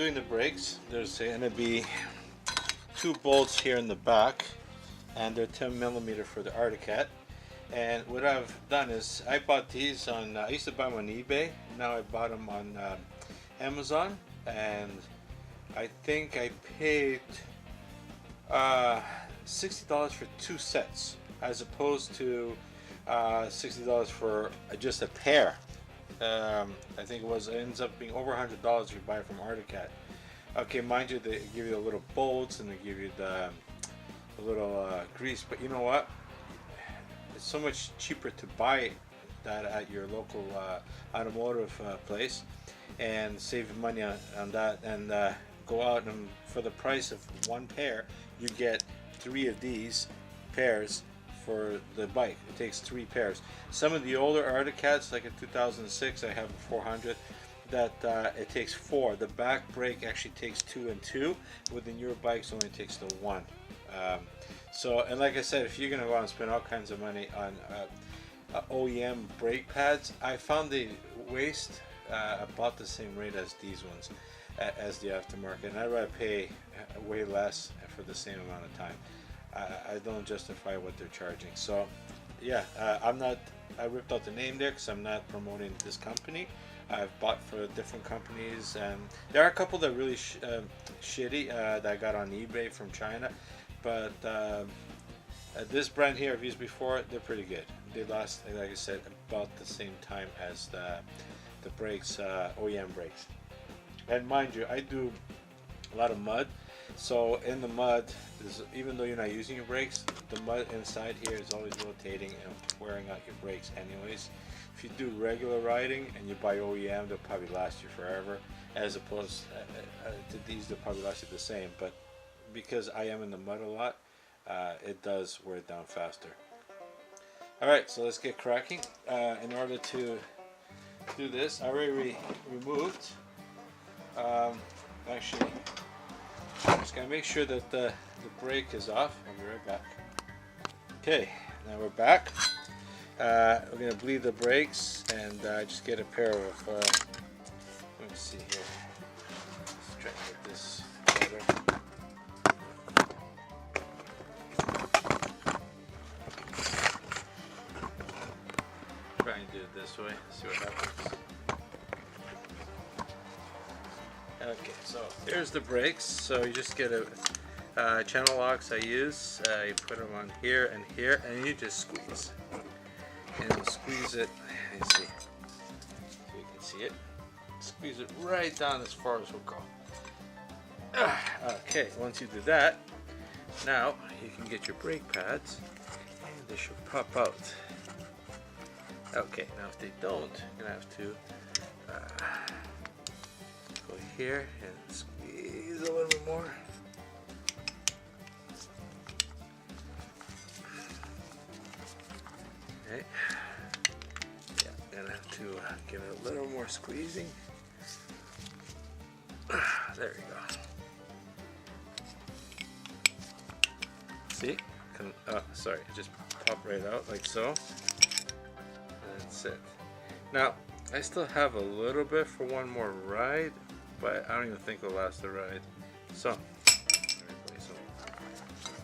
doing the brakes, there's going to be two bolts here in the back, and they're 10mm for the Arctic Cat. And what I've done is I bought these on, I used to buy them on eBay, now I bought them on Amazon, and I think I paid $60 for two sets, as opposed to $60 for just a pair. I think it ends up being over $100 if you buy it from Arctic Cat. Okay, mind you, they give you the little bolts and they give you the little grease, but you know what? It's so much cheaper to buy that at your local automotive place and save money on that, and go out, and for the price of one pair you get 3 of these pairs for the bike. It takes 3 pairs. Some of the older Arctic Cats, like a 2006, I have a 400, that it takes 4. The back brake actually takes 2 and 2. With the newer bikes, only takes the 1. So, and like I said, if you're gonna go out and spend all kinds of money on OEM brake pads, I found they waste about the same rate as these ones, as the aftermarket, and I'd rather pay way less for the same amount of time. I don't justify what they're charging. So yeah, I ripped out the name there because I'm not promoting this company. I've bought for different companies, and there are a couple that are really shitty that I got on eBay from China, but this brand here I've used before, they're pretty good. They last, like I said, about the same time as the brakes, OEM brakes. And mind you, I do a lot of mud, so in the mud, even though you're not using your brakes, the mud inside here is always rotating and wearing out your brakes anyways. If you do regular riding and you buy OEM, they'll probably last you forever, as opposed to these, they'll probably last you the same, but because I am in the mud a lot, it does wear it down faster. Alright, so let's get cracking. In order to do this, I already removed, actually, I'm just going to make sure that the brake is off. I'll be right back. Okay, now we're back. We're going to bleed the brakes and just get a pair of, let me see here, let's try to get this better. Try and do it this way, see what happens. Okay, so here's the brakes. So you just get a channel locks I use. You put them on here, and you just squeeze. And you squeeze it, you see, so you can see it. Squeeze it right down as far as we'll go. Okay, once you do that, now you can get your brake pads, and they should pop out. Okay, now if they don't, you're gonna have to go here and squeeze a little bit more. Okay. Yeah, gonna have to give it a little more squeezing. There you go. See? Sorry, it just popped right out like so. That's it. Now, I still have a little bit for one more ride, but I don't even think it'll last the ride. So,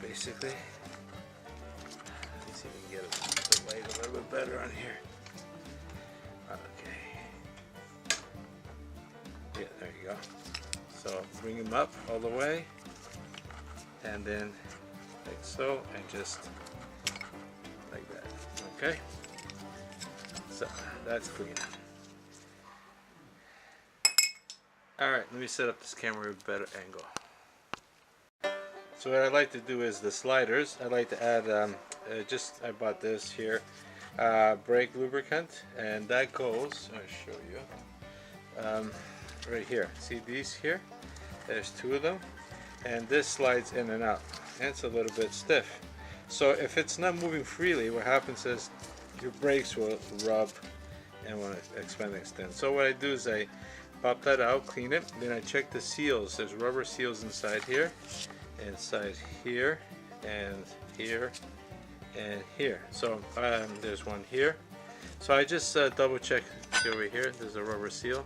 basically, let's see if we can get the light a little bit better on here. Okay. Yeah, there you go. So, bring them up all the way, and then like so, and just like that. Okay? So, that's clean. Alright, let me set up this camera with a better angle. So what I like to do is the sliders. I like to add, I bought this here, brake lubricant, and that goes, I'll show you, right here. See these here? There's 2 of them, and this slides in and out, and it's a little bit stiff. So if it's not moving freely, what happens is your brakes will rub and want to expand and extend. So what I do is I pop that out, clean it, then I check the seals. There's rubber seals inside here, and here, and here. So there's one here. So I just double check over here. There's a rubber seal.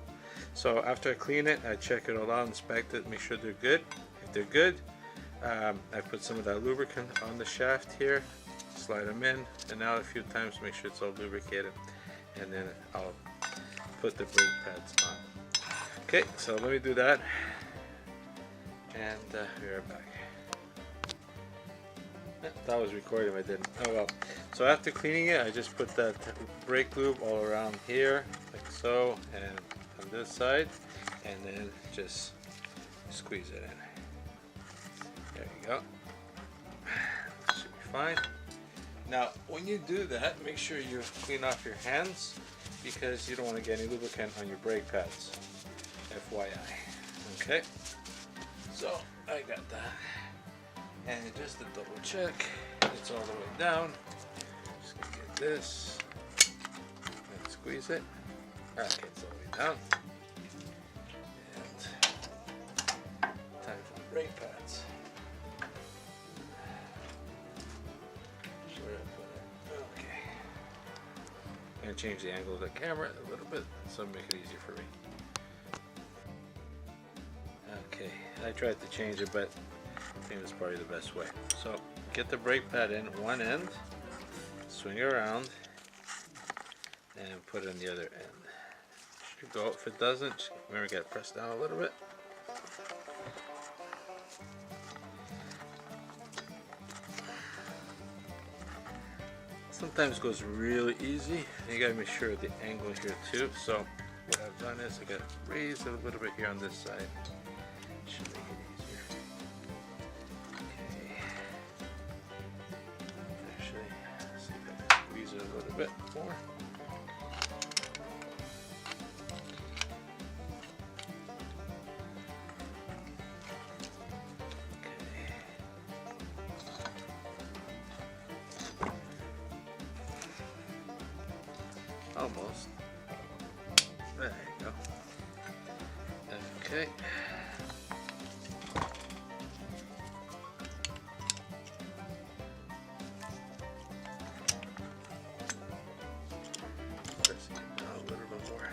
So after I clean it, I check it all out, inspect it, make sure they're good. If they're good, I put some of that lubricant on the shaft here, slide them in, and out a few times, make sure it's all lubricated, and then I'll put the brake pads on. Okay, so let me do that, and we're back. That was recording, I didn't. Oh well. So after cleaning it, I just put that brake lube all around here, like so, and on this side, and then just squeeze it in. There you go. Should be fine. Now, when you do that, make sure you clean off your hands because you don't want to get any lubricant on your brake pads. FYI. Okay. So I got that. And just to double check, it's all the way down. Just gonna get this and squeeze it. Okay, it's all the way down. And time for the brake pads. Where I put it? Okay. I'm gonna change the angle of the camera a little bit so make it easier for me. Okay, I tried to change it, but I think that's probably the best way. So get the brake pad in one end, swing it around, and put it on the other end. Should go. If it doesn't, remember, you gotta press down a little bit. Sometimes it goes really easy. You gotta make sure of the angle here too. So what I've done is I gotta raise it a little bit here on this side. Should make it easier. Okay. Actually, let's see if I can squeeze it a little bit more. Almost. There you go. Okay. Pressing it down a little bit more.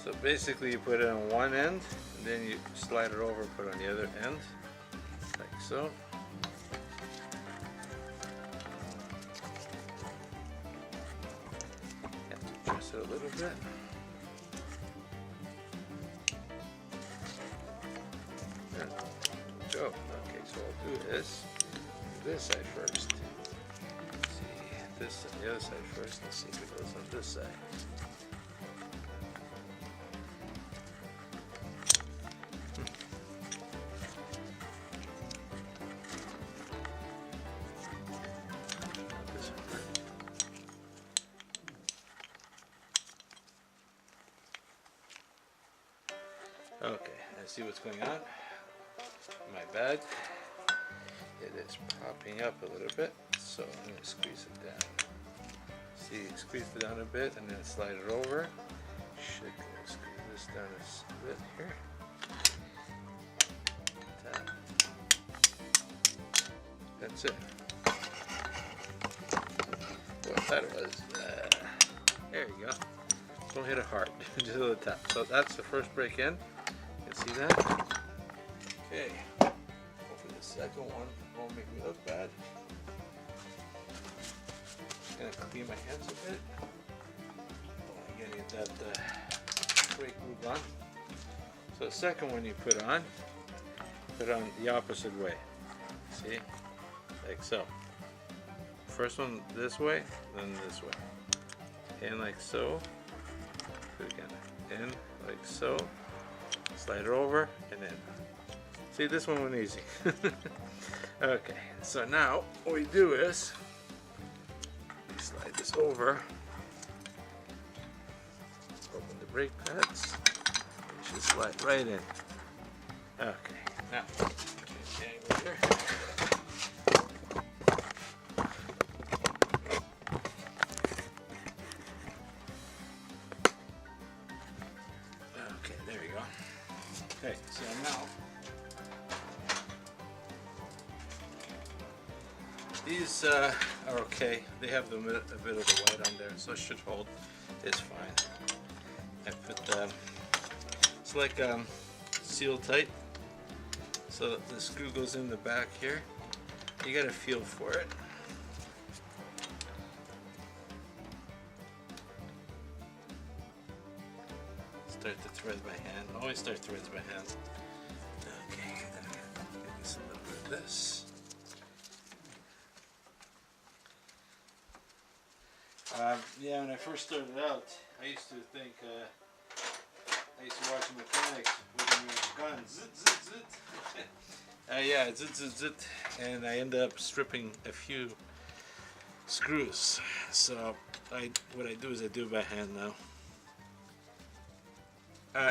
So basically you put it on one end, and then you slide it over and put it on the other end, like so. Have to adjust it a little bit. There we go. Okay, so I'll do this side first. See this on the other side first, and see if it goes on this side. Okay, I see what's going on. My bad. It is popping up a little bit, so I'm going to squeeze it down. See, squeeze it down a bit and then slide it over. Should squeeze this down a bit here. Tap. That's it. What that was. There you go. Don't hit it hard, just a little tap. So that's the first break in. See that? Okay. Hopefully the second one won't make me look bad. Just gonna clean my hands a bit. I'm gonna get that brake lube on. So the second one you put on the opposite way. See? Like so. First one this way, then this way. In like so. Do it again. In like so. Slide it over and then. See, this one went easy. Okay, so now what we do is we slide this over, open the brake pads, it should slide right in. Okay, now change the angle here. go. Okay, so now these are okay. They have a bit of the white on there, so it should hold. It's fine. I put it's like seal tight. So the screw goes in the back here. You got to feel for it. Start the thread by hand. Always start threads by hand. Okay, give us a little bit of this. Yeah, when I first started out, I used to think, I used to watch mechanics with their guns, zit, zit, zit. Yeah, zit, zit, zit, and I ended up stripping a few screws. So what I do is I do it by hand now.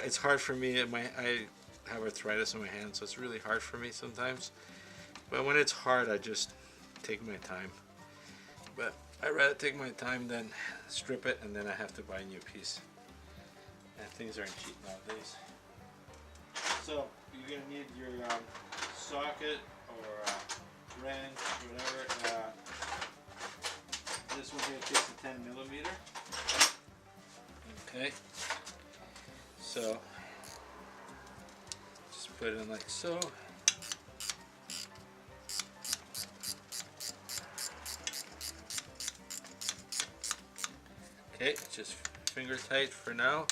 It's hard for me. I have arthritis in my hand, so it's really hard for me sometimes. But when it's hard, I just take my time. But I'd rather take my time than strip it and then I have to buy a new piece. And things aren't cheap nowadays. So you're gonna need your socket or wrench, whatever. This one here takes a 10mm. Okay. So just put it in like so. Okay, just finger tight for now,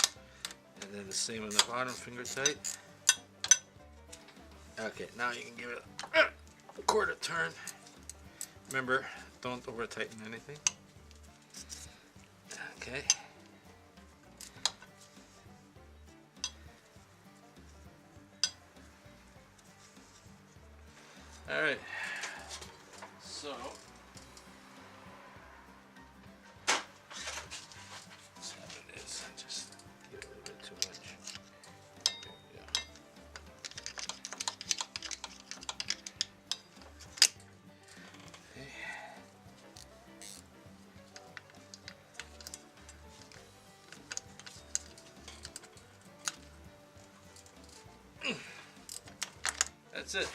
and then the same on the bottom, finger tight. Okay, now you can give it a quarter turn. Remember, don't over tighten anything. Okay. All right. So. That's it.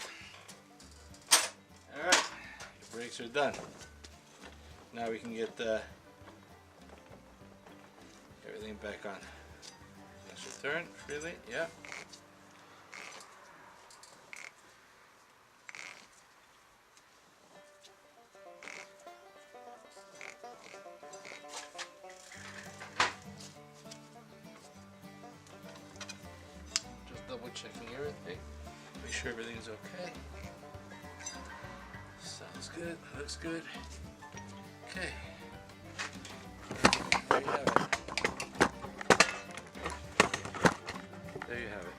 Alright, your brakes are done. Now we can get everything back on. Let's return freely, yeah. Just double checking everything. Make sure everything's okay. Sounds good, looks good. Okay. There you have it. There you have it.